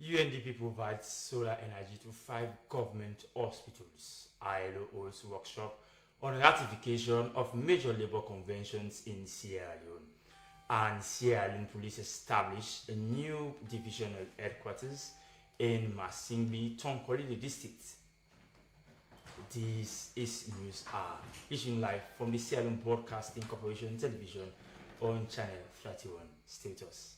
UNDP provides solar energy to 5 government hospitals. ILO holds workshop on ratification of major labor conventions in Sierra Leone. And Sierra Leone Police established a new divisional headquarters in Masingbi, Tonkolili district. This is News R, issuing live from the Sierra Leone Broadcasting Corporation television on channel 31. Stay with us.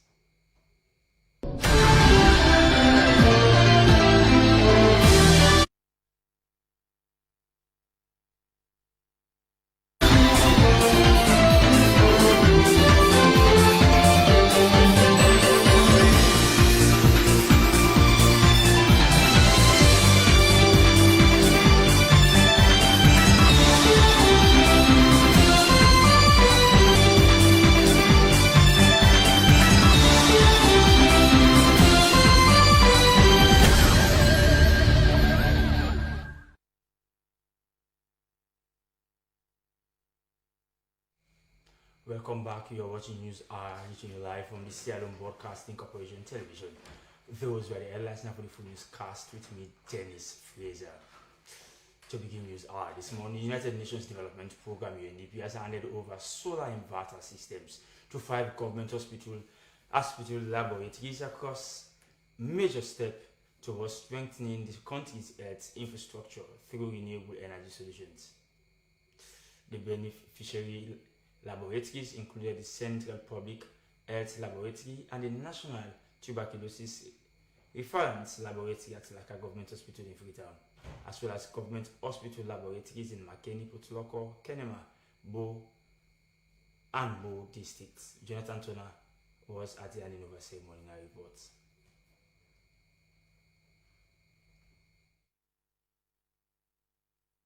Welcome back. You are watching News R, reaching you live from the Sierra Leone Broadcasting Corporation television. Those were the headlines now for the full newscast with me, Dennis Fraser. To begin News R this morning, the United Nations Development Program UNDP has handed over solar inverter systems to 5 government hospital laboratories across major step towards strengthening the country's health infrastructure through renewable energy solutions. The beneficiary laboratories included the Central Public Health Laboratory and the National Tuberculosis Reference Laboratory at Laka Government Hospital in Freetown, as well as government hospital laboratories in Makeni, Potuloko, Kenema, Bo, and Bo districts. Jonathan Tona was at the handing over ceremony in our reports.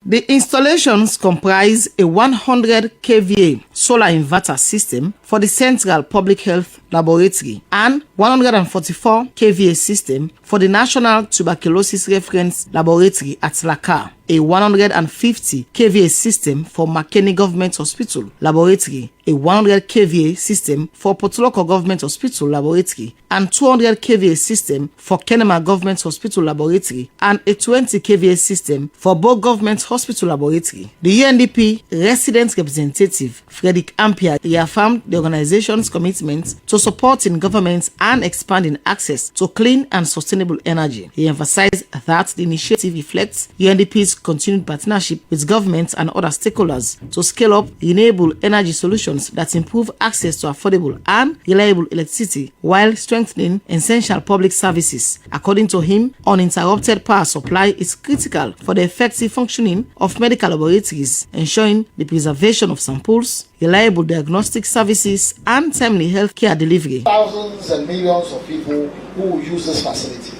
The installations comprise a 100 kVA solar inverter system for the Central Public Health Laboratory and 144 kVA system for the National Tuberculosis Reference Laboratory at Laka, a 150 kVA system for Makeni Government Hospital Laboratory, a 100 kVA system for Potuloko Government Hospital Laboratory, and 200 kVA system for Kenema Government Hospital Laboratory, and a 20 kVA system for Bo Government Hospital Laboratory. The UNDP resident representative, Frederick Ampia, reaffirmed the organization's commitment to supporting governments and expanding access to clean and sustainable energy. He emphasized that the initiative reflects UNDP's continued partnership with governments and other stakeholders to scale up renewable energy solutions that improve access to affordable and reliable electricity while strengthening essential public services. According to him, uninterrupted power supply is critical for the effective functioning of medical laboratories, ensuring the preservation of samples, reliable diagnostic services, and timely healthcare delivery. Thousands and millions of people who will use this facility.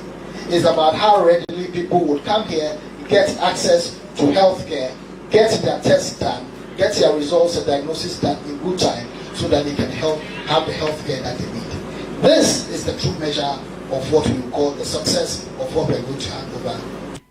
It's about how readily people would come here, get access to healthcare, get their tests done, get their results and diagnosis done in good time so that they can have the healthcare that they need. This is the true measure of what we call the success of what we're going to hand over.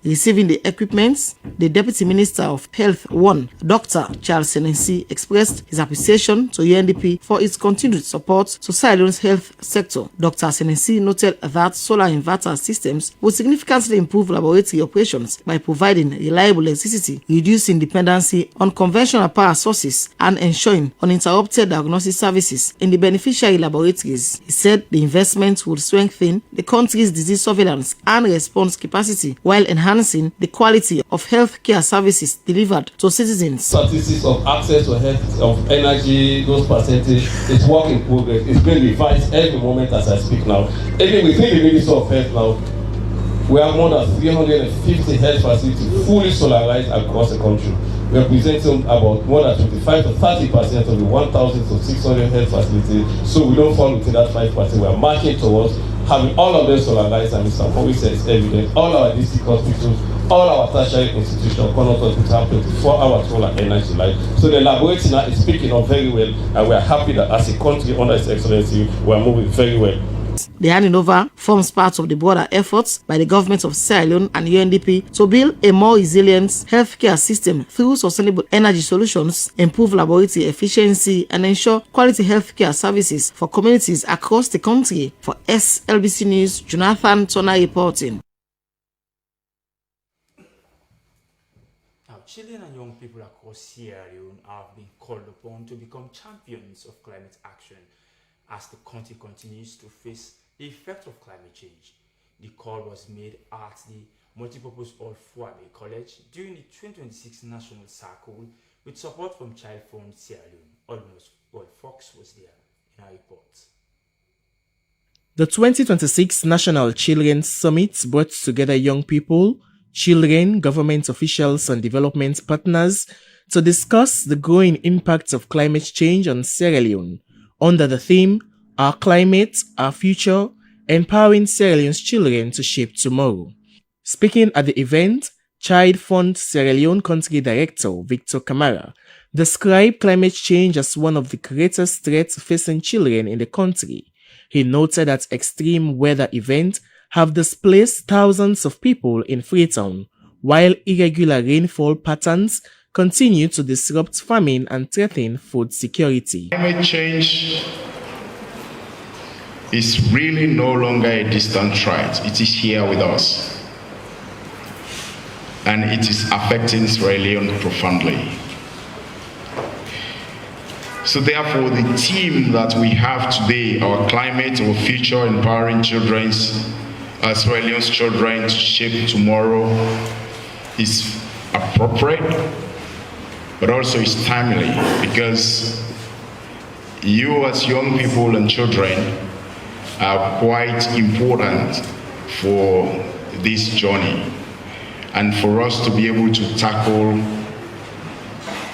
Receiving the equipment, the Deputy Minister of Health 1, Dr. Charles Senensi, expressed his appreciation to UNDP for its continued support to Sierra Leone's health sector. Dr. Senensi noted that solar inverter systems will significantly improve laboratory operations by providing reliable electricity, reducing dependency on conventional power sources, and ensuring uninterrupted diagnosis services in the beneficiary laboratories. He said the investment will strengthen the country's disease surveillance and response capacity while enhancing the quality of healthcare services delivered to citizens. Statistics of access to health, of energy, those percentages, it's work in progress. It's being revised every moment as I speak now. Even within the Ministry of Health now, we have more than 350 health facilities fully solarized across the country, representing about more than 25 to 30% of the 1,000 to 600 health facilities. So we don't fall within that 5%. We are marching towards having all of them solarized, and Mr. Powis says evident. All our district hospitals, all our tertiary institutions, Connaught Hospital have 24-hour solar energy light. So the laboratory now is picking up very well, and we are happy that as a country under His Excellency, we are moving very well. The handing over forms part of the broader efforts by the government of Sierra Leone and UNDP to build a more resilient healthcare system through sustainable energy solutions, improve laboratory efficiency, and ensure quality healthcare services for communities across the country. For SLBC News, Jonathan Turner reporting. Now, children and young people across Sierra Leone have been called upon to become champions of climate action as the country continues to face the effect of climate change. The call was made at the Multipurpose Hall Fuabe College during the 2026 National Circle with support from Child Fund Sierra Leone. Almost all Fox was there in our report. The 2026 National Children's Summit brought together young people, children, government officials, and development partners to discuss the growing impacts of climate change on Sierra Leone under the theme, Our Climate, Our Future, Empowering Sierra Leone's Children to Shape Tomorrow. Speaking at the event, Child Fund Sierra Leone Country Director Victor Camara described climate change as one of the greatest threats facing children in the country. He noted that extreme weather events have displaced thousands of people in Freetown, while irregular rainfall patterns continue to disrupt farming and threaten food security. Climate change is really no longer a distant threat. It is here with us. And it is affecting Sierra Leone profoundly. So therefore, the theme that we have today, Our Climate, Our Future, Empowering Sierra Leone's Children to Shape Tomorrow, is appropriate, but also is timely, because you as young people and children are quite important for this journey, and for us to be able to tackle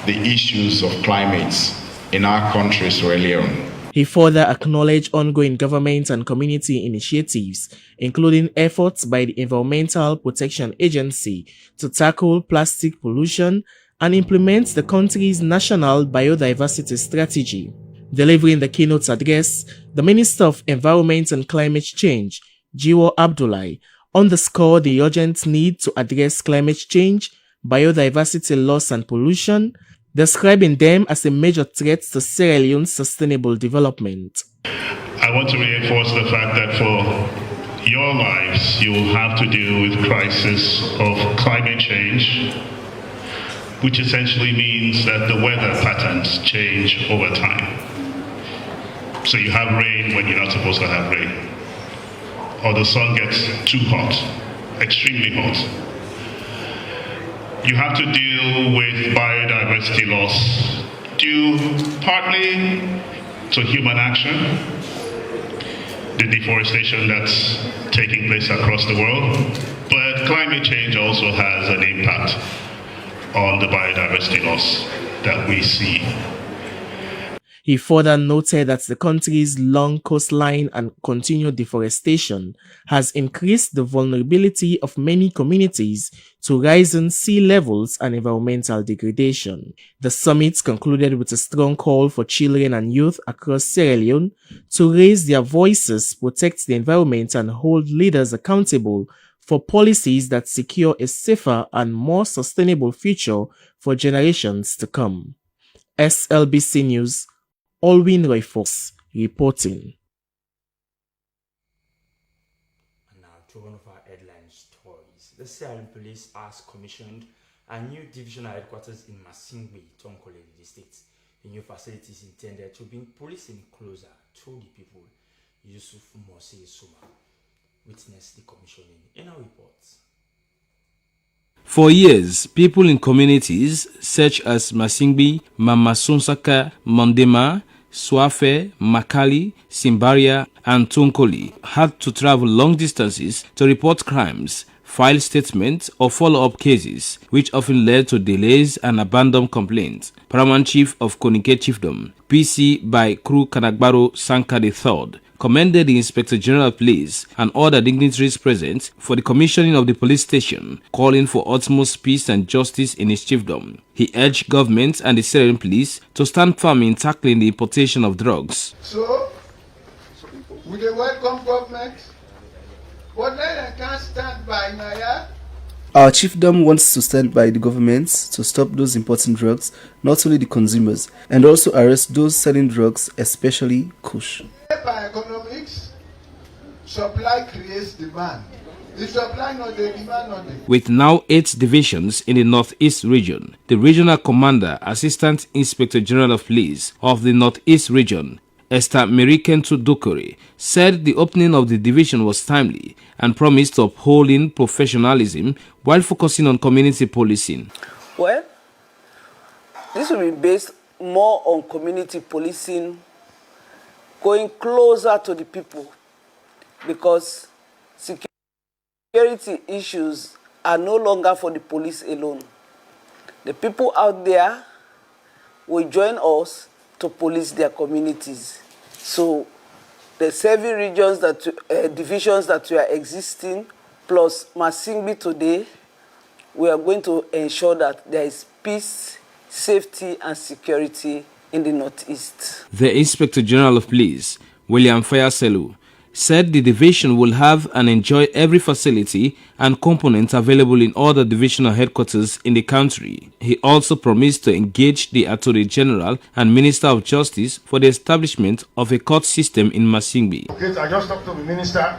the issues of climate in our country, Sierra Leone. He further acknowledged ongoing government and community initiatives, including efforts by the Environmental Protection Agency to tackle plastic pollution and implement the country's national biodiversity strategy. Delivering the keynote address, the Minister of Environment and Climate Change, Jiwo Abdullahi, underscored the urgent need to address climate change, biodiversity loss and pollution, describing them as a major threat to Sierra Leone's sustainable development. I want to reinforce the fact that for your lives, you will have to deal with crisis of climate change, which essentially means that the weather patterns change over time. So you have rain when you're not supposed to have rain, or the sun gets too hot, extremely hot. You have to deal with biodiversity loss due partly to human action, the deforestation that's taking place across the world, but climate change also has an impact on the biodiversity loss that we see. He further noted that the country's long coastline and continued deforestation has increased the vulnerability of many communities to rising sea levels and environmental degradation. The summit concluded with a strong call for children and youth across Sierra Leone to raise their voices, protect the environment, and hold leaders accountable for policies that secure a safer and more sustainable future for generations to come. SLBC News, Alwyn Roy Fox reporting. And now to one of our headline stories. The Sierra Leone Police has commissioned a new divisional headquarters in Masingwe, Tonkole district. The new facility is intended to bring policing closer to the people. Yusuf Mose Suma witnessed the commissioning in our reports. For years, people in communities such as Masingwe, Mamasonsaka, Mandema, Swafe, Makali, Simbaria, and Tonkoli had to travel long distances to report crimes, file statements, or follow-up cases, which often led to delays and abandoned complaints. Paramount Chief of Konike Chiefdom, PC by Kru Kanagbaro Sanka III, commended the Inspector General of Police and other dignitaries present for the commissioning of the police station, calling for utmost peace and justice in his chiefdom. He urged government and the Sierra Leone Police to stand firm in tackling the importation of drugs. So, We dey welcome government, but then I can't stand by Naya. Our chiefdom wants to stand by the government to stop those importing drugs, not only the consumers, and also arrest those selling drugs, especially Kush. By economics, supply creates demand. The supply not the demand not the. With now 8 divisions in the Northeast region, the Regional Commander, Assistant Inspector General of Police of the Northeast region, Esther Merikentu Dokore, said the opening of the division was timely and promised to upholding professionalism while focusing on community policing. Well, this will be based more on community policing, going closer to the people, because security issues are no longer for the police alone. The people out there will join us to police their communities. So the 7 regions divisions that we are existing, plus Masingbi today, we are going to ensure that there is peace, safety, and security in the Northeast. The Inspector General of Police, William Fayaselu, said the division will have and enjoy every facility and component available in all the divisional headquarters in the country. He also promised to engage the Attorney General and Minister of Justice for the establishment of a court system in Masingbi. Okay, I just talked to the minister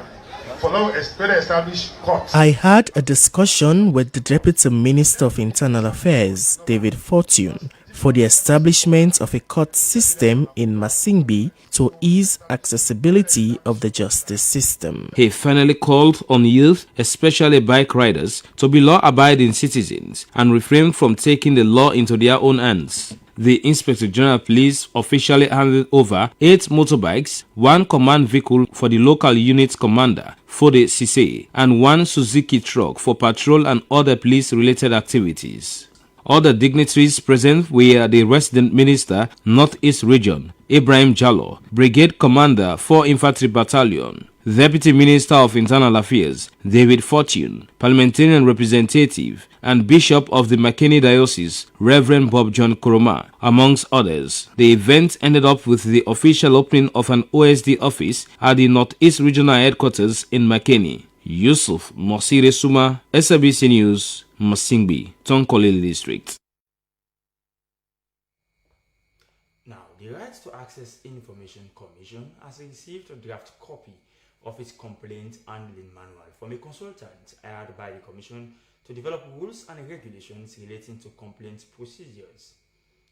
for now established courts. I had a discussion with the Deputy Minister of Internal Affairs, David Fortune, for the establishment of a court system in Masingbi to ease accessibility of the justice system. He finally called on youth, especially bike riders, to be law-abiding citizens and refrain from taking the law into their own hands. The Inspector General of Police officially handed over 8 motorbikes, 1 command vehicle for the local unit commander, Fode Sise, and 1 Suzuki truck for patrol and other police-related activities. Other dignitaries present were the Resident Minister, Northeast Region, Ibrahim Jallo, Brigade Commander, 4 Infantry Battalion, Deputy Minister of Internal Affairs, David Fortune, Parliamentarian Representative, and Bishop of the Makeni Diocese, Reverend Bob John Koroma, amongst others. The event ended up with the official opening of an OSD office at the Northeast Regional Headquarters in Makeni. Yusuf Mosire Suma, SABC News, Masingbi, Tonkolili District. Now, the Right to Access Information Commission has received a draft copy of its complaint handling manual from a consultant hired by the Commission to develop rules and regulations relating to complaint procedures.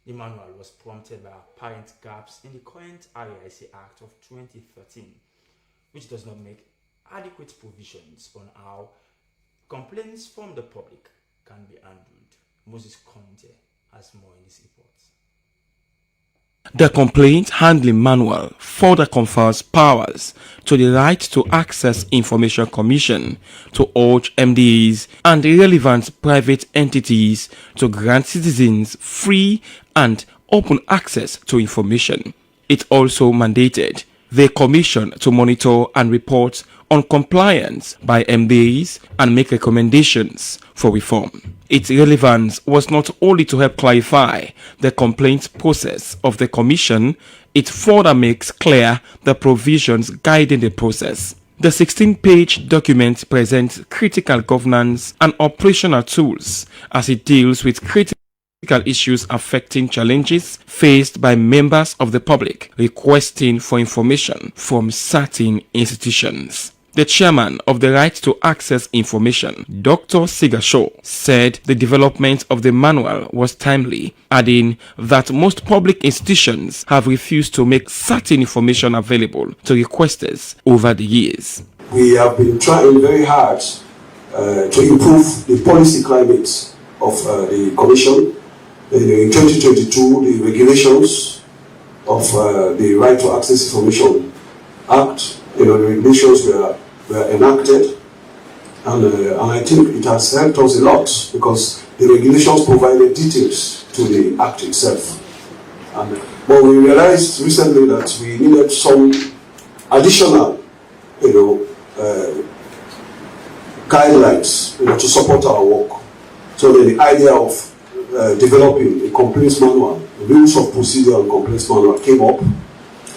The manual was prompted by apparent gaps in the current RIC Act of 2013, which does not make adequate provisions on how complaints from the public can be handled. Moses Conte has more in this report. The Complaint Handling Manual further confers powers to the Right to Access Information Commission to urge MDAs and relevant private entities to grant citizens free and open access to information. It also mandated the Commission to monitor and report on compliance by MDAs and make recommendations for reform. Its relevance was not only to help clarify the complaint process of the Commission, it further makes clear the provisions guiding the process. The 16-page document presents critical governance and operational tools as it deals with critical issues affecting challenges faced by members of the public requesting for information from certain institutions. The chairman of the Right to Access Information, Dr. Sigashaw, said the development of the manual was timely, adding that most public institutions have refused to make certain information available to requesters over the years. We have been trying very hard to improve the policy climate of the Commission. In 2022, the regulations of the Right to Access Information Act, the regulations were enacted, and I think it has helped us a lot because the regulations provided details to the Act itself. But we realized recently that we needed some additional, guidelines, to support our work. So the idea of developing a complaints manual, rules of procedure and complaints manual came up.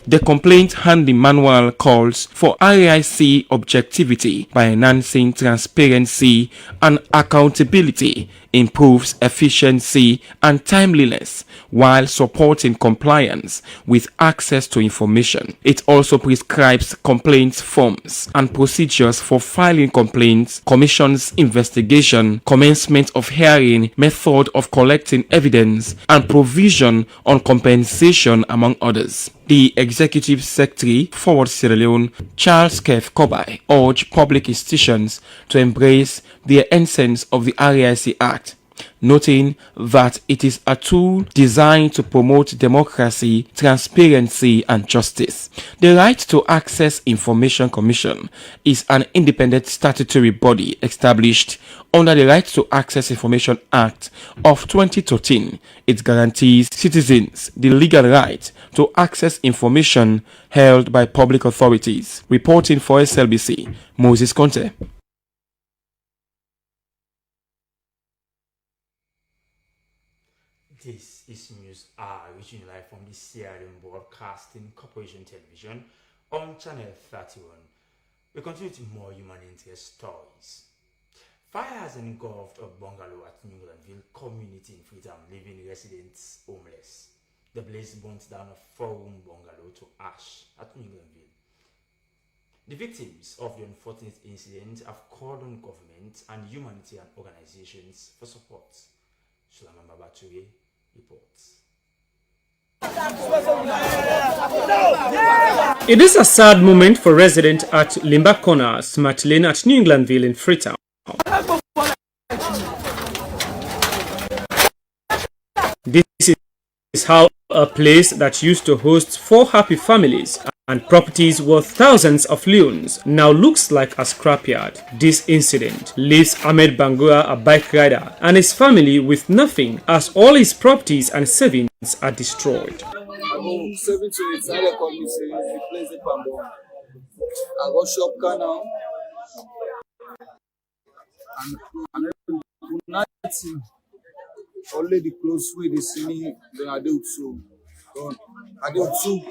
The complaint handling manual calls for RIC objectivity by enhancing transparency and accountability, improves efficiency and timeliness while supporting compliance with access to information. It also prescribes complaint forms and procedures for filing complaints, commissions investigation, commencement of hearing, method of collecting evidence, and provision on compensation, among others. The Executive Secretary, Forward Sierra Leone, Charles Kev Kobai, urged public institutions to embrace the essence of the RIC Act, noting that it is a tool designed to promote democracy, transparency, and justice. The Right to Access Information Commission is an independent statutory body established under the Right to Access Information Act of 2013. It guarantees citizens the legal right to access information held by public authorities. Reporting for SLBC, Moses Conte. This is News R, reaching you live from the Sierra Leone Broadcasting Corporation Television on Channel 31. We continue with more human interest stories. Fire has engulfed a bungalow at New Glanville community in Freetown, leaving residents homeless. The blaze burnt down a 4-room bungalow to ash at New Glanville. The victims of the unfortunate incident have called on government and humanitarian organizations for support. Sulaman Babature reports. It is a sad moment for residents at Limba Corner, Smart Lane at New Glanville in Freetown. This is how a place that used to host 4 happy families and properties worth thousands of leones now looks like a scrapyard. This incident leaves Ahmed Bangura, a bike rider, and his family with nothing as all his properties and savings are destroyed. I go shop car now and nothing. Only the clothes with the city, then I do two. I do two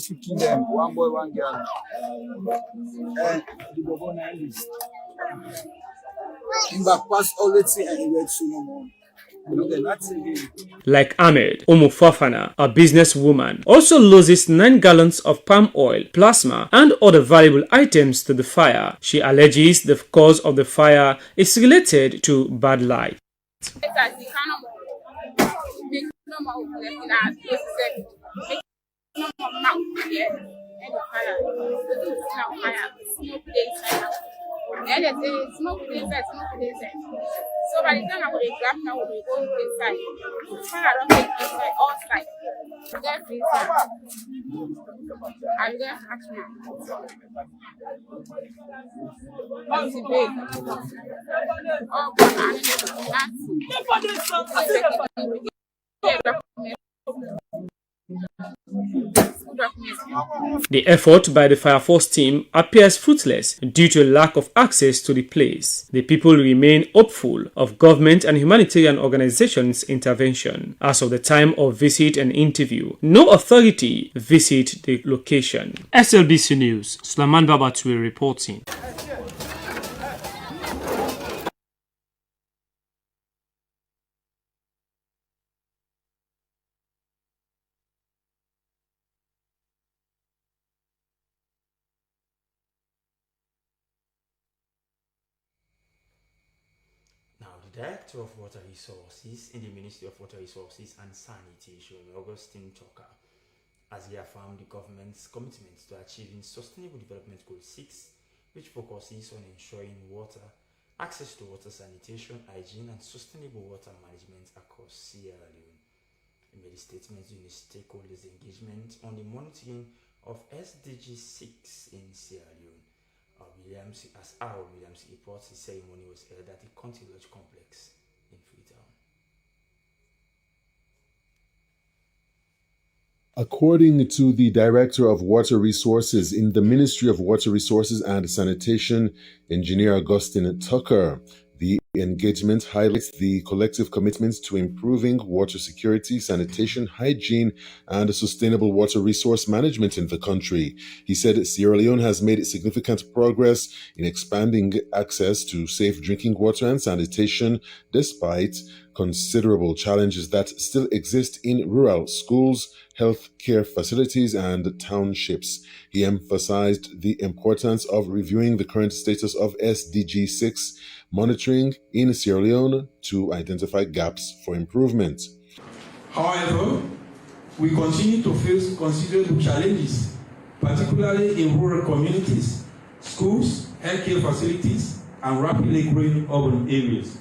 picking them, one boy, one girl. And the governor is in back past all the thing and he went to no more. Like Ahmed, Umu Fafana, a businesswoman, also loses 9 gallons of palm oil, plasma, and other valuable items to the fire. She alleges the cause of the fire is related to bad light. So by the time I would grab now, we go inside. When I don't take inside, outside. Get freezer. I'm going to ask me. What's the big? Oh, but The effort by the fire force team appears fruitless due to lack of access to the place. The people remain hopeful of government and humanitarian organizations' intervention. As of the time of visit and interview, no authority visit the location. SLBC News, Sulaman Babature reporting. The Director of Water Resources in the Ministry of Water Resources and Sanitation, Augustine Tucker, has reaffirmed the government's commitment to achieving Sustainable Development Goal 6, which focuses on ensuring water, access to water sanitation, hygiene, and sustainable water management across Sierra Leone. He made a statement during the stakeholders' engagement on the monitoring of SDG 6 in Sierra Leone. As Aaron Williams reports, the ceremony was held at the Country Lodge Complex in Freetown. According to the Director of Water Resources in the Ministry of Water Resources and Sanitation, Engineer Augustine Tucker, the Engagement highlights the collective commitment to improving water security, sanitation, hygiene, and sustainable water resource management in the country. He said Sierra Leone has made significant progress in expanding access to safe drinking water and sanitation, despite considerable challenges that still exist in rural schools, health care facilities, and townships. He emphasized the importance of reviewing the current status of SDG 6 monitoring in Sierra Leone to identify gaps for improvement. However, we continue to face considerable challenges, particularly in rural communities, schools, healthcare facilities, and rapidly growing urban areas.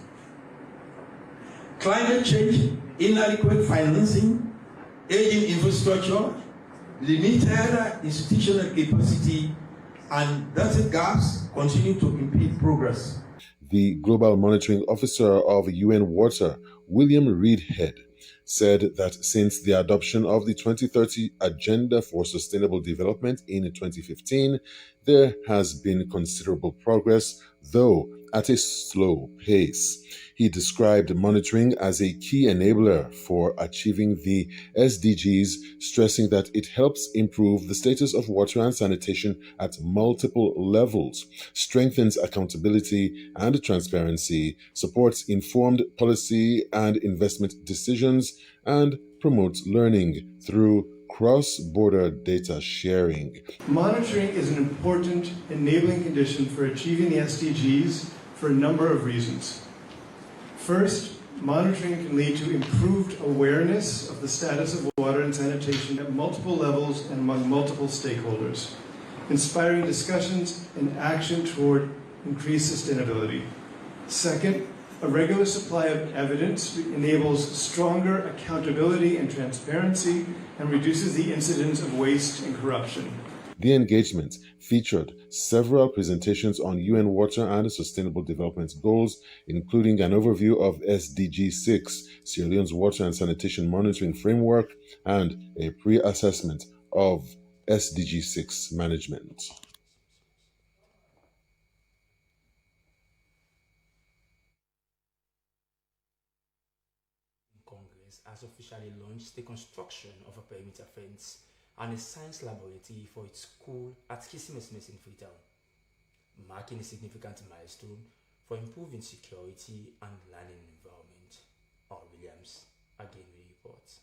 Climate change, inadequate financing, aging infrastructure, limited institutional capacity, and data gaps continue to impede progress. The Global Monitoring Officer of UN Water, William Reid Head, said that since the adoption of the 2030 Agenda for Sustainable Development in 2015, there has been considerable progress, though at a slow pace. He described monitoring as a key enabler for achieving the SDGs, stressing that it helps improve the status of water and sanitation at multiple levels, strengthens accountability and transparency, supports informed policy and investment decisions, and promotes learning through cross-border data sharing. Monitoring is an important enabling condition for achieving the SDGs for a number of reasons. First, monitoring can lead to improved awareness of the status of water and sanitation at multiple levels and among multiple stakeholders, inspiring discussions and action toward increased sustainability. Second, a regular supply of evidence enables stronger accountability and transparency and reduces the incidence of waste and corruption. The engagement featured several presentations on UN water and sustainable development goals, including an overview of SDG 6, Sierra Leone's water and sanitation monitoring framework, and a pre-assessment of SDG 6 management. Congress has officially launched the construction of a perimeter fence and a science laboratory for its school at Kisimismes in Freetown, marking a significant milestone for improving security and learning environment. R. Williams again reports.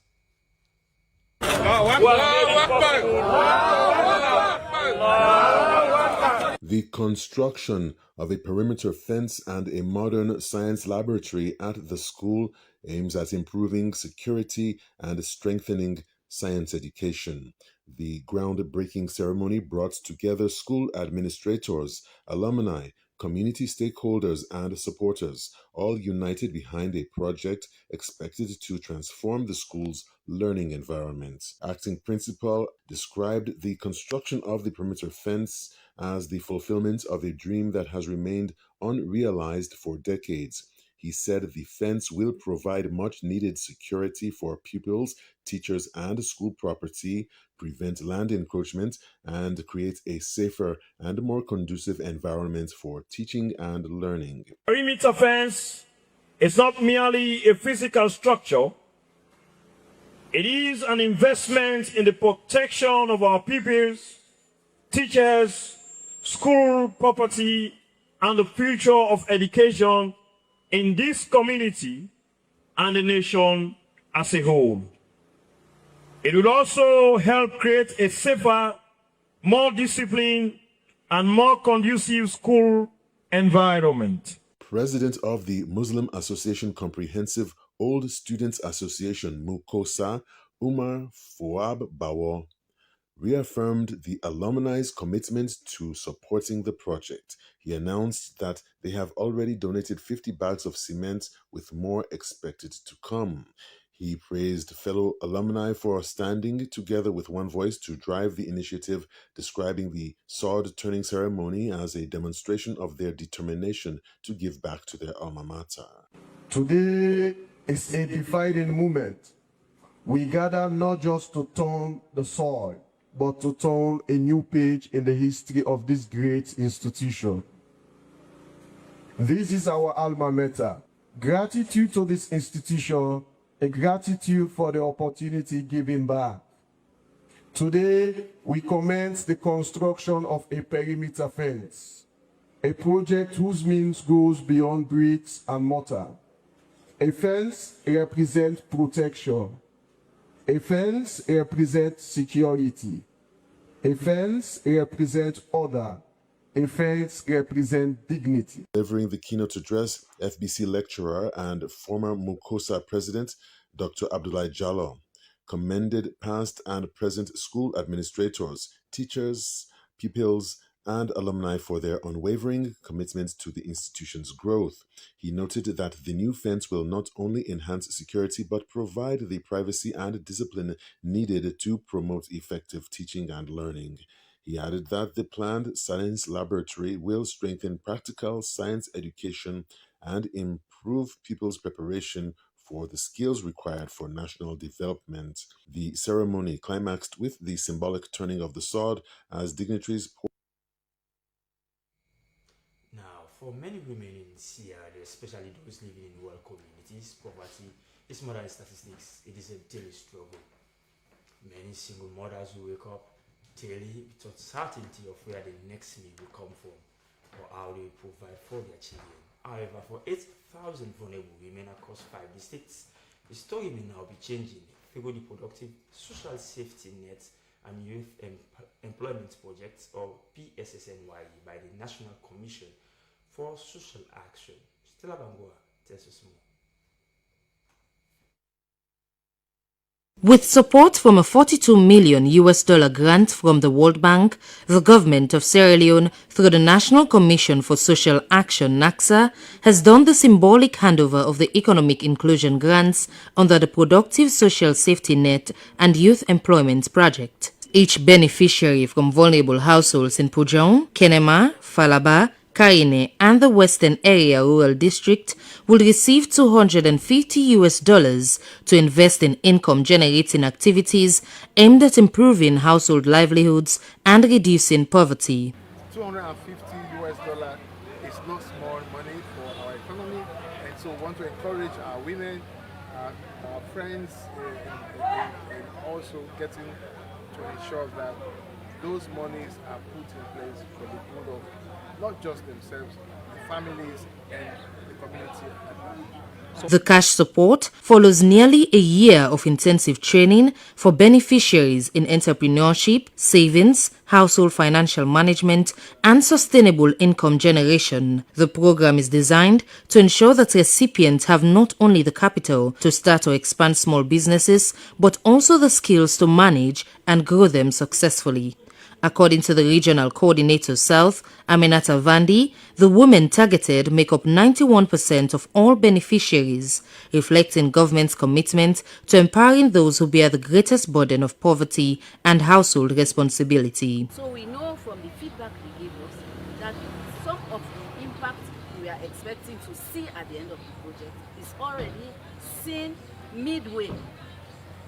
The construction of a perimeter fence and a modern science laboratory at the school aims at improving security and strengthening science education. The groundbreaking ceremony brought together school administrators, alumni, community stakeholders, and supporters, all united behind a project expected to transform the school's learning environment. Acting principal described the construction of the perimeter fence as the fulfillment of a dream that has remained unrealized for decades. He said the fence will provide much needed security for pupils, teachers, and school property, prevent land encroachment, and create a safer and more conducive environment for teaching and learning. Perimeter fence is not merely a physical structure. It is an investment in the protection of our pupils, teachers, school property, and the future of education in this community and the nation as a whole. It will also help create a safer, more disciplined, and more conducive school environment. President of the Muslim Association Comprehensive Old Students Association, MUKOSA, Umar Fouab Bawo, reaffirmed the alumni's commitment to supporting the project. He announced that they have already donated 50 bags of cement, with more expected to come. He praised fellow alumni for standing together with one voice to drive the initiative, describing the sword-turning ceremony as a demonstration of their determination to give back to their alma mater. Today is a defining moment. We gather not just to turn the soil, but to turn a new page in the history of this great institution. This is our alma mater. Gratitude to this institution, a gratitude for the opportunity given back. Today, we commence the construction of a perimeter fence, a project whose means goes beyond bricks and mortar. A fence represents protection. A fence represents security. A fence represents order. A fence represents dignity. Delivering the keynote address, FBC lecturer and former Mukosa president, Dr. Abdullahi Jallo, commended past and present school administrators, teachers, pupils, and alumni for their unwavering commitment to the institution's growth. He noted that the new fence will not only enhance security but provide the privacy and discipline needed to promote effective teaching and learning. He added that the planned science laboratory will strengthen practical science education and improve pupils' preparation for the skills required for national development. The ceremony climaxed with the symbolic turning of the sword as dignitaries Now, for many women in Sierra, especially those living in rural communities, poverty is more than statistics. It is a daily struggle. Many single mothers who wake up daily with uncertainty of where the next meal will come from or how they will provide for their children. However, for 8,000 vulnerable women across 5 districts, the story may now be changing through the productive social safety net and youth employment projects, or PSSNYE, by the National Commission for Social Action. Stella Bangoa tells us more. With support from a $42 million grant from the World Bank, the government of Sierra Leone, through the National Commission for Social Action (NACSA), has done the symbolic handover of the economic inclusion grants under the Productive Social Safety Net and Youth Employment Project. Each beneficiary from vulnerable households in Pujong, Kenema, Falaba, Karine, and the Western Area Rural District will receive $250 to invest in income-generating activities aimed at improving household livelihoods and reducing poverty. $250 is not small money for our economy, and so we want to encourage our women, our friends, and also getting to ensure that those monies are put in place for the good of not just themselves, the families and the community at large. The cash support follows nearly a year of intensive training for beneficiaries in entrepreneurship, savings, household financial management, and sustainable income generation. The program is designed to ensure that recipients have not only the capital to start or expand small businesses, but also the skills to manage and grow them successfully. According to the Regional Coordinator South, Aminata Vandi, the women targeted make up 91% of all beneficiaries, reflecting government's commitment to empowering those who bear the greatest burden of poverty and household responsibility. So we know from the feedback they gave us that some of the impact we are expecting to see at the end of the project is already seen midway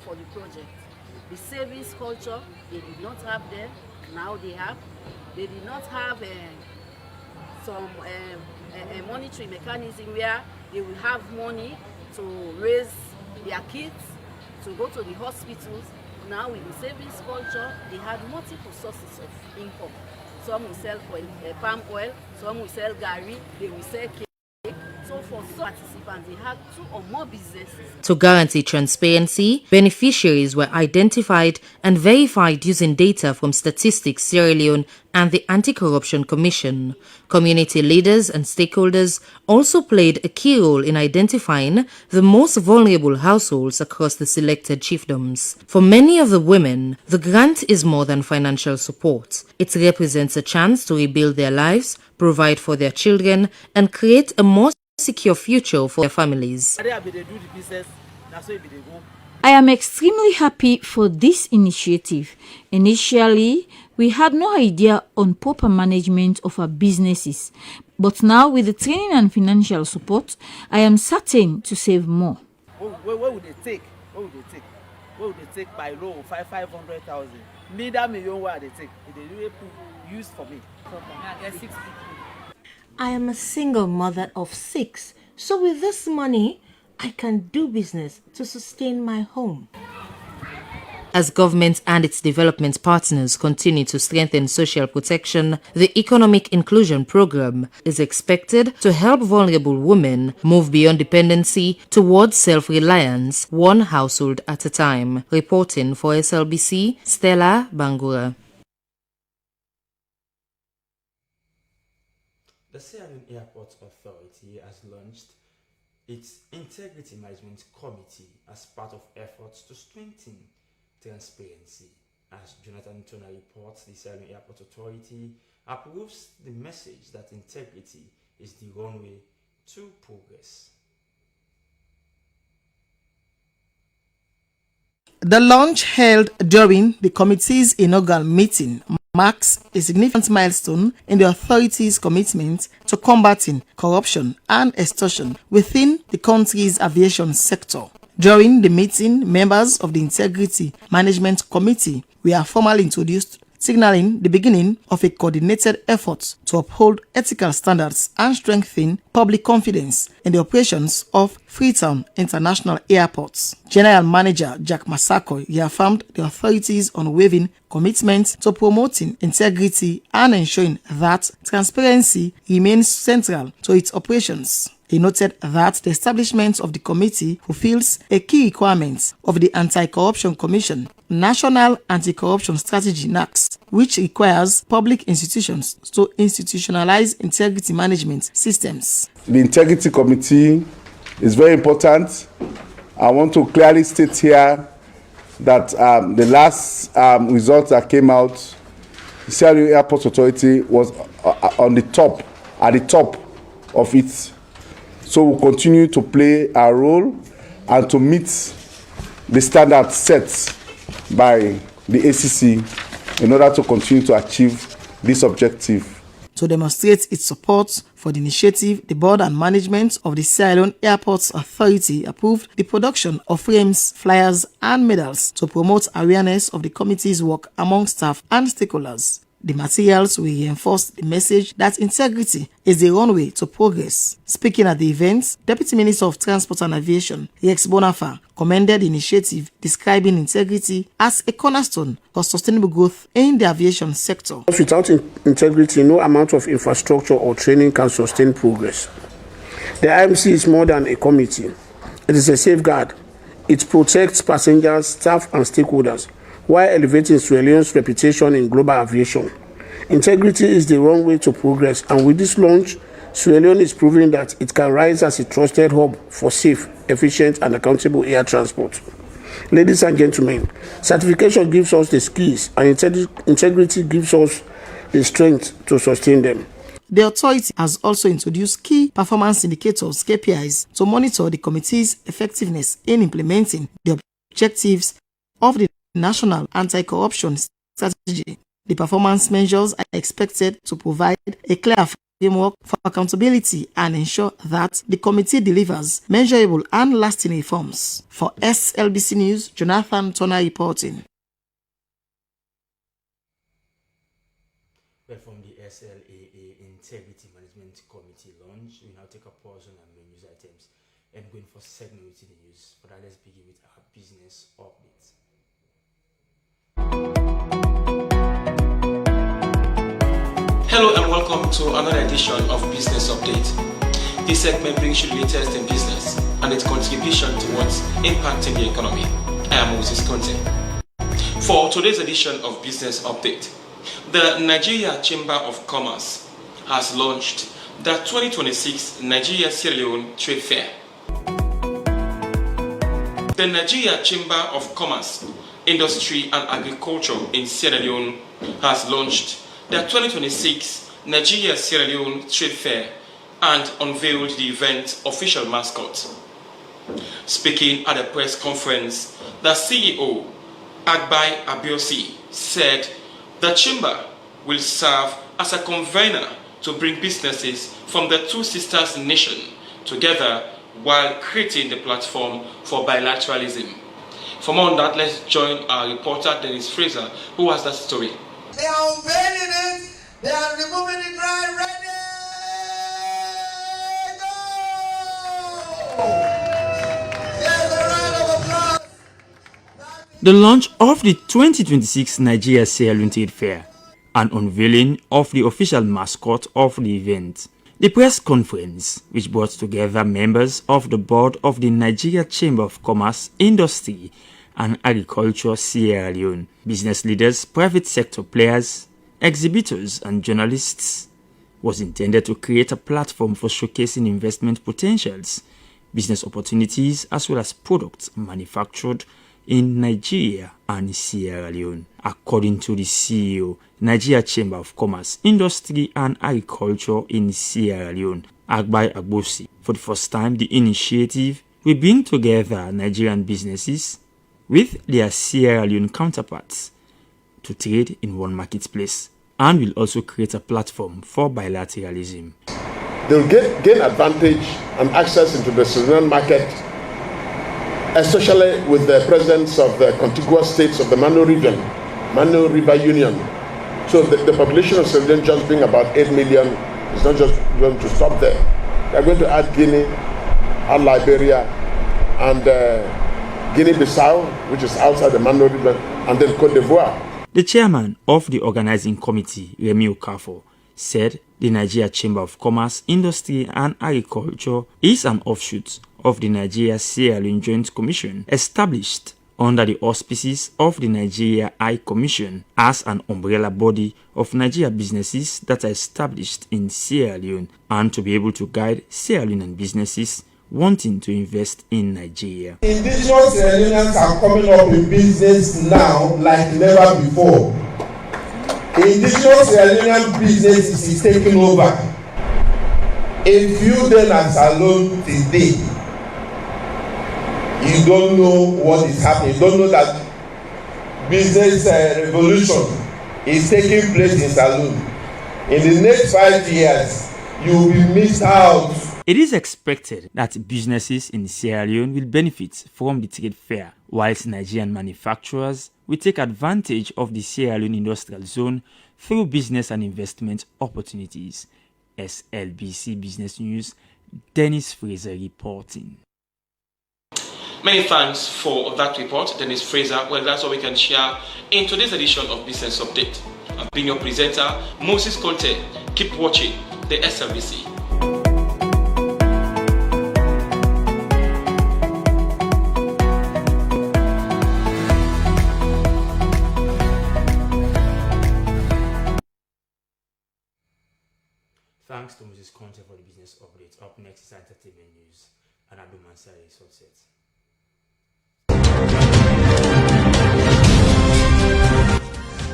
for the project. The savings culture, they did not have there. Now they have. They did not have some monitoring mechanism where they will have money to raise their kids, to go to the hospitals. Now with the savings culture, they had multiple sources of income. Some will sell palm oil, some will sell gari, they will sell cake. So for some participants, they had 2 or more businesses. To guarantee transparency, beneficiaries were identified and verified using data from Statistics Sierra Leone and the Anti-Corruption Commission. Community leaders and stakeholders also played a key role in identifying the most vulnerable households across the selected chiefdoms. For many of the women, the grant is more than financial support. It represents a chance to rebuild their lives, provide for their children, and create a more secure future for their families. I am extremely happy for this initiative. Initially, we had no idea on proper management of our businesses, but now with the training and financial support, I am certain to save more. What would they take? What would they take? What would they take by law? 500,000. Me that million what they take? They really use for me. I am a single mother of 6, so with this money, I can do business to sustain my home. As government and its development partners continue to strengthen social protection, the Economic Inclusion Program is expected to help vulnerable women move beyond dependency towards self-reliance, one household at a time. Reporting for SLBC, Stella Bangura. The Sierra Leone Airport Authority has launched its Integrity Management Committee as part of efforts to strengthen transparency. As Jonathan Turner reports, the Sierra Leone Airport Authority approves the message that integrity is the runway to progress. The launch held during the committee's inaugural meeting marks a significant milestone in the authority's commitment to combating corruption and extortion within the country's aviation sector. During the meeting, members of the Integrity Management Committee were formally introduced, signaling the beginning of a coordinated effort to uphold ethical standards and strengthen public confidence in the operations of Freetown International Airport. General Manager Jack Masako reaffirmed the authority's unwavering commitment to promoting integrity and ensuring that transparency remains central to its operations. He noted that the establishment of the committee fulfills a key requirement of the Anti-Corruption Commission, National Anti-Corruption Strategy (NACS), which requires public institutions to institutionalize integrity management systems. The Integrity Committee is very important. I want to clearly state here that the last results that came out, the Sierra Leone Airport Authority was at the top of it. So we'll continue to play our role and to meet the standards set by the ACC in order to continue to achieve this objective. To demonstrate its support for the initiative, the board and management of the Sierra Leone Airports Authority approved the production of frames, flyers, and medals to promote awareness of the committee's work among staff and stakeholders. The materials will reinforce the message that integrity is the runway to progress. Speaking at the event, Deputy Minister of Transport and Aviation, Rex Bonafa, commended the initiative, describing integrity as a cornerstone for sustainable growth in the aviation sector. Without integrity, no amount of infrastructure or training can sustain progress. The IMC is more than a committee. It is a safeguard. It protects passengers, staff, and stakeholders, while elevating Sierra Leone's reputation in global aviation. Integrity is the runway to progress, and with this launch, Sierra Leone is proving that it can rise as a trusted hub for safe, efficient, and accountable air transport. Ladies and gentlemen, certification gives us the skills, and integrity gives us the strength to sustain them. The authority has also introduced key performance indicators, KPIs, to monitor the committee's effectiveness in implementing the objectives of the National Anti-Corruption Strategy. The performance measures are expected to provide a clear framework for accountability and ensure that the committee delivers measurable and lasting reforms. For SLBC News, Jonathan Turner reporting. Well, from the SLAA Integrity Management Committee launch, we now take a pause on our main news items and going for segment with the news. For that, let's begin with our business updates. Hello and welcome to another edition of Business Update. This segment brings you the latest in business and its contribution towards impacting the economy. I am Moses Conte. For today's edition of Business Update, the Nigeria Chamber of Commerce has launched the 2026 Nigeria-Sierra Leone Trade Fair. The Nigeria Chamber of Commerce, Industry and Agriculture in Sierra Leone has launched the 2026 Nigeria-Sierra Leone Trade Fair and unveiled the event's official mascot. Speaking at a press conference, the CEO, Agbai Abiosi, said the chamber will serve as a convener to bring businesses from the two sisters nation together while creating the platform for bilateralism. For more on that, let's join our reporter Dennis Fraser, who has that story. They are unveiling it, they are removing the dry ready. the launch of the 2026 Nigeria Sierra Leone Trade Fair, and unveiling of the official mascot of the event. The press conference, which brought together members of the board of the Nigeria Chamber of Commerce, Industry and Agriculture Sierra Leone, business leaders, private sector players, exhibitors and journalists, was intended to create a platform for showcasing investment potentials, business opportunities as well as products manufactured in Nigeria and Sierra Leone. According to the CEO, Nigeria Chamber of Commerce, Industry and Agriculture in Sierra Leone, Agbai Agbosi, for the first time the initiative will bring together Nigerian businesses with their Sierra Leone counterparts to trade in one marketplace, and will also create a platform for bilateralism. They'll gain advantage and access into the Sierra Leone market, especially with the presence of the contiguous states of the Mano region, Mano River Union. So the population of Sierra Leone just being about 8 million is not just going to stop there. They're going to add Guinea, add Liberia, and Guinea-Bissau, which is outside the Mano River, and then Cote d'Ivoire. The chairman of the organizing committee, Remy Okafor, said the Nigeria Chamber of Commerce, Industry and Agriculture is an offshoot of the Nigeria Sierra Leone Joint Commission, established under the auspices of the Nigeria High Commission as an umbrella body of Nigeria businesses that are established in Sierra Leone, and to be able to guide Sierra Leonean businesses wanting to invest in Nigeria. Indigenous Sierra Leoneans are coming up in business now like never before. Indigenous Sierra Leonean business is taking over. If you then are alone today, you don't know what is happening. You don't know that business revolution is taking place in Saloon. In the next 5 years, you will be missed out. It is expected that businesses in Sierra Leone will benefit from the trade fair, whilst Nigerian manufacturers will take advantage of the Sierra Leone Industrial Zone through business and investment opportunities. SLBC Business News, Dennis Fraser reporting. Many thanks for that report, Dennis Fraser. Well, that's all we can share in today's edition of Business Update. I've been your presenter, Moses Conte. Keep watching the SLBC. Thanks to Moses Conte for the business update. Up next is entertainment news, and Abdul Mansari is all set.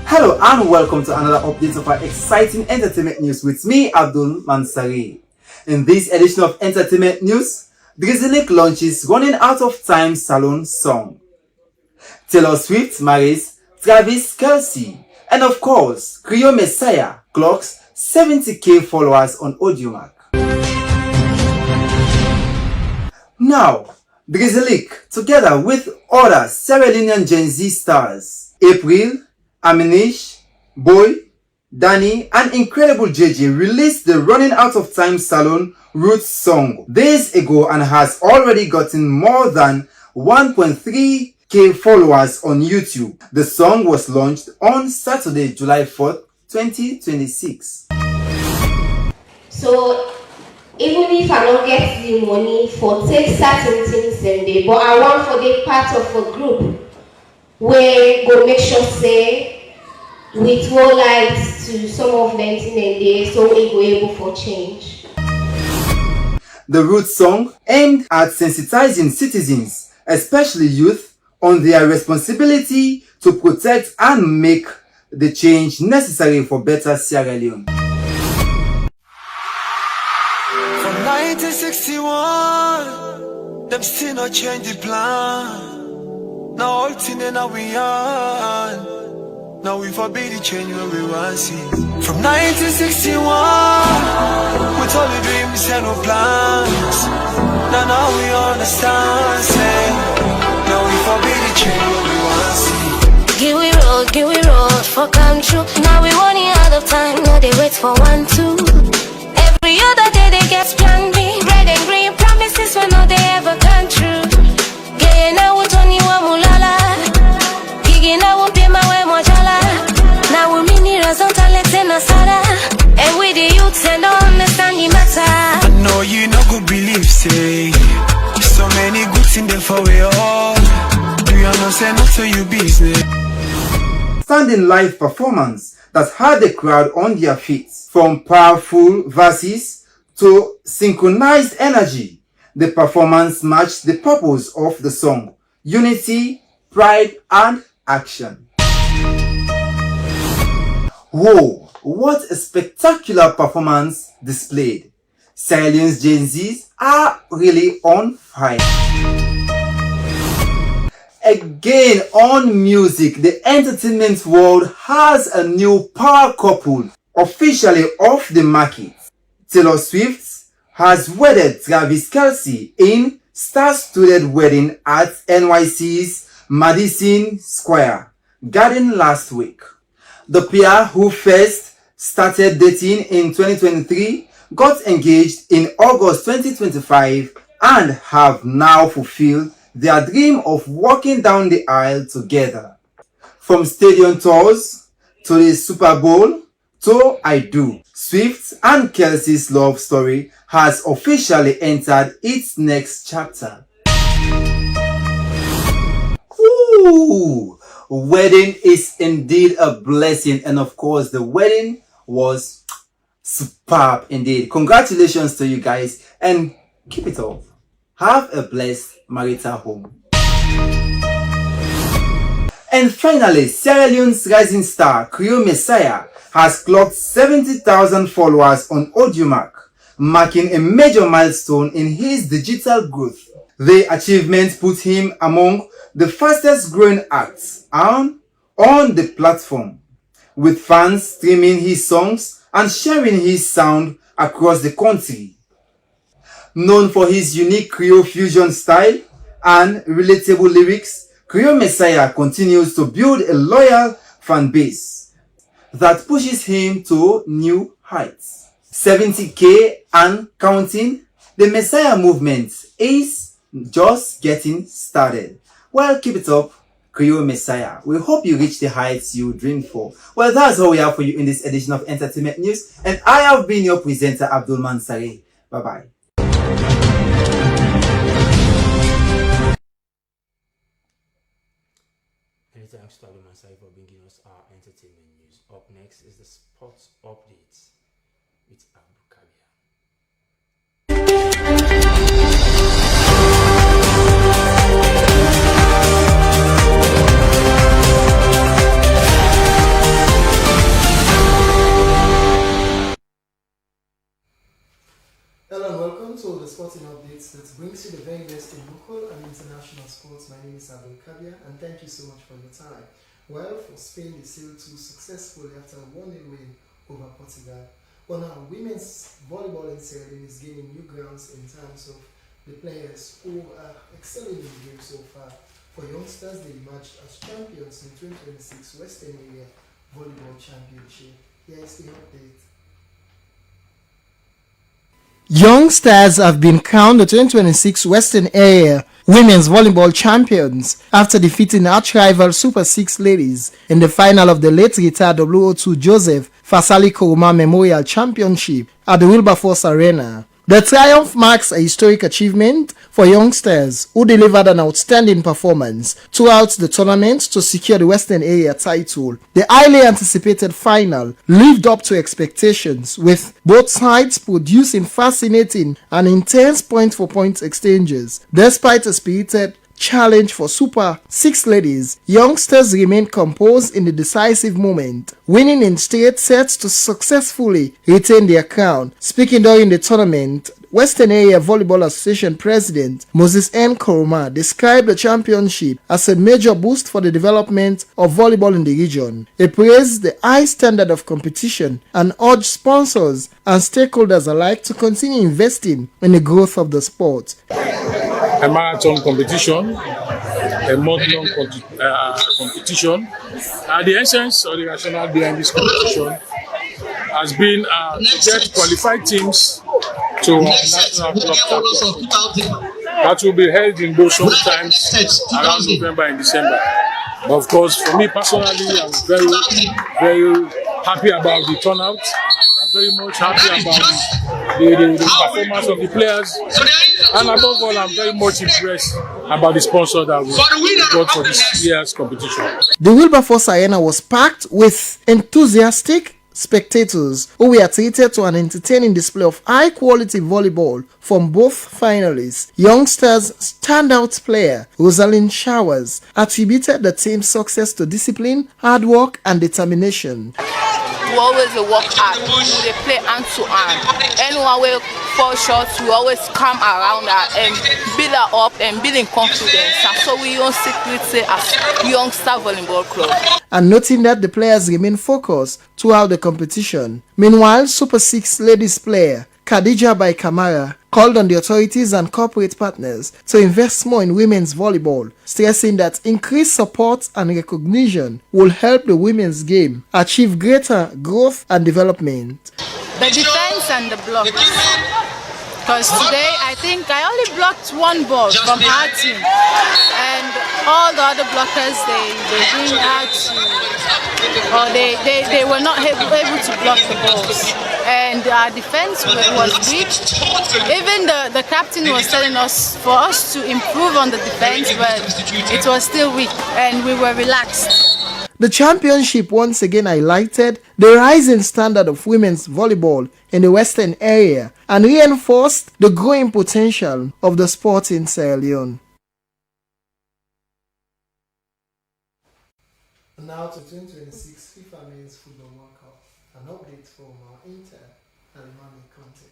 Hello and welcome to another update of our exciting entertainment news with me, Abdul Mansari. In this edition of entertainment news, Drizzly launches Running Out of Time Salon song. Taylor Swift marries Travis Kelce, and of course, Creole Messiah clocks 70k followers on Audiomack. Now, Drizzly, together with other Sierra Leonean Gen Z stars, April, Aminish, Boy, Danny, and Incredible JJ released the Running Out of Time Salon Roots song days ago and has already gotten more than 1.3k followers on YouTube. The song was launched on Saturday, July 4th, 2026. So, even if I don't get the money for take certain things in there, but I want for the part of a group where go make sure say with more lights to some of them in there so we go able for change. The Roots song aimed at sensitizing citizens, especially youth, on their responsibility to protect and make the change necessary for better Sierra Leone. From 1961, them still not change the plan. Now all thing now we on. Now we forbid the change when we want to see. From 1961, with all the dreams and no plans. Now we understand, say. Now we forbid the change when we want to see. Give we road for control. Now we running out of time, no they wait for 1, 2. Every other day they get plan B. Red and green promises when no they ever come true. Gay now with only one mulala. outstanding live performance that had the crowd on their feet. From powerful verses to synchronized energy, the performance matched the purpose of the song: unity, pride, and action. Whoa, what a spectacular performance displayed. Sierra Leone's Gen Zs are really on fire. Again, on music, the entertainment world has a new power couple officially off the market. Taylor Swift has wedded Travis Kelce in star-studded wedding at NYC's Madison Square Garden last week. The pair, who first started dating in 2023, got engaged in August 2025 and have now fulfilled their dream of walking down the aisle together. From stadium tours to the Super Bowl to I Do, Swift and Kelce's love story has officially entered its next chapter. Ooh, wedding is indeed a blessing, and of course the wedding was superb indeed. Congratulations to you guys, and keep it up. Have a blessed marital home. And finally, Sierra Leone's rising star Creole Messiah has clocked 70,000 followers on Audiomack, marking a major milestone in his digital growth. The achievement put him among the fastest growing acts on the platform, with fans streaming his songs and sharing his sound across the country. Known for his unique Creole fusion style and relatable lyrics, Creole Messiah continues to build a loyal fan base that pushes him to new heights. 70K and counting, the Messiah movement is just getting started. Well, keep it up, Creole Messiah. We hope you reach the heights you dreamed for. Well, that's all we have for you in this edition of Entertainment News, and I have been your presenter, Abdul Mansari. Bye-bye. Many thanks to Abdul Mansari for bringing us our entertainment news. Up next is the sports updates with Abdul Kabir. Hello and welcome to the Sporting Updates that brings you the very best in local and international sports. My name is Abdul Kabir, and thank you so much for your time. Well, for Spain, they sailed through successfully after a 1-0 win over Portugal. Well, now, women's volleyball in Sierra Leone is gaining new grounds in terms of the players who are excelling in the game so far. For youngsters, they emerged as champions in 2026 Western Area Volleyball Championship. Here is the update. Young Stars have been crowned the 2026 Western Area Women's Volleyball Champions after defeating arch-rival Super 6 ladies in the final of the late-retired WO2 Joseph Fasali Koroma Memorial Championship at the Wilberforce Arena. The triumph marks a historic achievement for youngsters who delivered an outstanding performance throughout the tournament to secure the Western Area title. The highly anticipated final lived up to expectations, with both sides producing fascinating and intense point-for-point exchanges. Despite a spirited challenge for Super 6 ladies, youngsters remained composed in the decisive moment, winning in straight sets to successfully retain their crown. Speaking during the tournament, Western Area Volleyball Association President Moses N. Koroma described the championship as a major boost for the development of volleyball in the region. He praised the high standard of competition and urged sponsors and stakeholders alike to continue investing in the growth of the sport. A marathon competition, a month-long competition. The essence or the rationale behind this competition has been to get qualified teams to our national club championship. That will be held in both sometimes around November and December. But of course, for me personally, I'm very happy about the turnout. I'm very much happy about the performance of the players, and above all, I'm very much impressed about the sponsor that we got for this year's competition. The Wilberforce Arena was packed with enthusiastic spectators who were treated to an entertaining display of high-quality volleyball from both finalists. Youngsters standout player Rosalind Showers attributed the team's success to discipline, hard work, and determination. We always work hard, we play hand to hand. Anyone will fall short, we always come around her and build her up and building confidence. And so we don't secretly as Youngster Volleyball Club. And noting that the players remain focused throughout the competition. Meanwhile, Super 6 ladies player Khadija Bai Kamara called on the authorities and corporate partners to invest more in women's volleyball, stressing that increased support and recognition will help the women's game achieve greater growth and development. The defense and the blocks. Because today I think I only blocked one ball from our team, and all the other blockers they didn't have to, or they were not able to block the balls, and our defense was weak. Even the captain was telling us for us to improve on the defense, but it was still weak and we were relaxed. The championship once again highlighted the rising standard of women's volleyball in the Western area and reinforced the growing potential of the sport in Sierra Leone. Now to 2026 FIFA Men's Football World Cup. An update from our intern, Alimami Conte.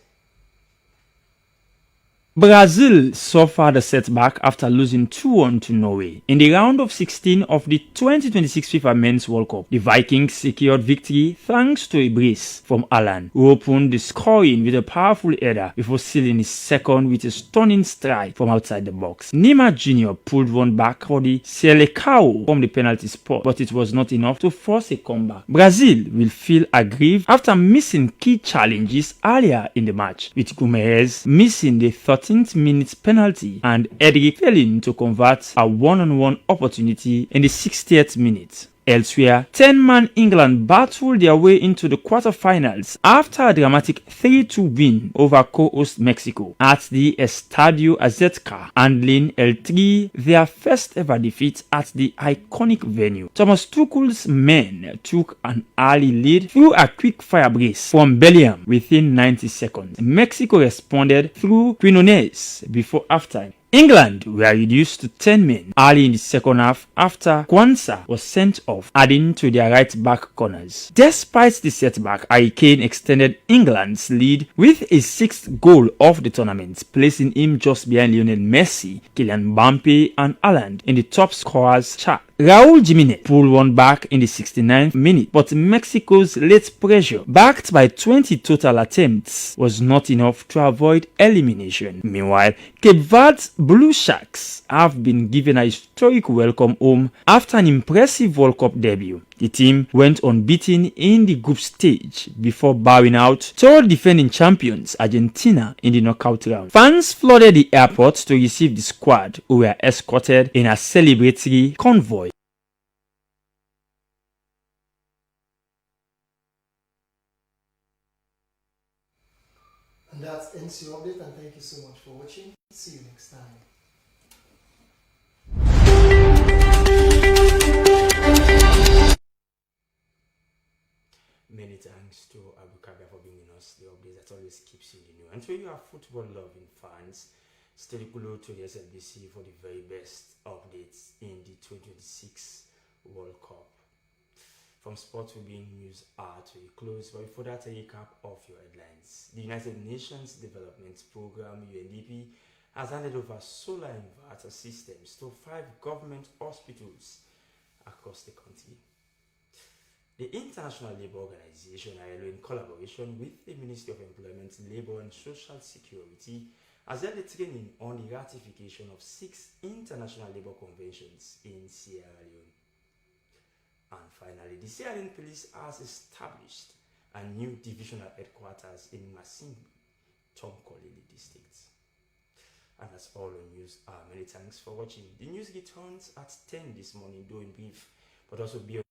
Brazil suffered a setback after losing 2-1 to Norway in the round of 16 of the 2026 FIFA Men's World Cup. The Vikings secured victory thanks to a brace from Alan, who opened the scoring with a powerful header before sealing his second with a stunning strike from outside the box. Neymar Jr. pulled one back for the Selecao from the penalty spot, but it was not enough to force a comeback. Brazil will feel aggrieved after missing key challenges earlier in the match, with Guimaraes missing the 13th minute penalty and Edric failing to convert a one-on-one opportunity in the 60th minute. Elsewhere, 10-man England battled their way into the quarterfinals after a dramatic 3-2 win over co-host Mexico at the Estadio Azteca, handling El Tri their first ever defeat at the iconic venue. Thomas Tuchel's men took an early lead through a quick-fire brace from Bellingham within 90 seconds. Mexico responded through Quinones before halftime. England were reduced to 10 men early in the second half after Kwanzaa was sent off, adding to their right-back corners. Despite the setback, Harry Kane extended England's lead with a 6th goal of the tournament, placing him just behind Lionel Messi, Kylian Mbappe and Haaland in the top scorers chart. Raul Jimenez pulled one back in the 69th minute, but Mexico's late pressure, backed by 20 total attempts, was not enough to avoid elimination. Meanwhile, Cape Verde's Blue Sharks have been given a historic welcome home after an impressive World Cup debut. The team went unbeaten in the group stage before bowing out to defending champions Argentina in the knockout round. Fans flooded the airport to receive the squad, who were escorted in a celebratory convoy. And that ends your update, and thank you so much for watching. See you next time. Many thanks to Abu Kabir for bringing us the updates that always keeps you in the know. And to you, our football loving fans, stay glued to the SLBC for the very best updates in the 2026 World Cup. From sports to being news are to a close, but before that, a recap of your headlines. The United Nations Development Programme, UNDP, has handed over solar inverter systems to 5 government hospitals across the country. The International Labour Organization, ILO, in collaboration with the Ministry of Employment, Labour and Social Security, has held a training on the ratification of 6 international labour conventions in Sierra Leone. And finally, the Sierra Leone Police has established a new divisional headquarters in Masimbi, Tomkolili district. And that's all on news. Many thanks for watching. The news returns at 10 this morning, though in brief, but also be on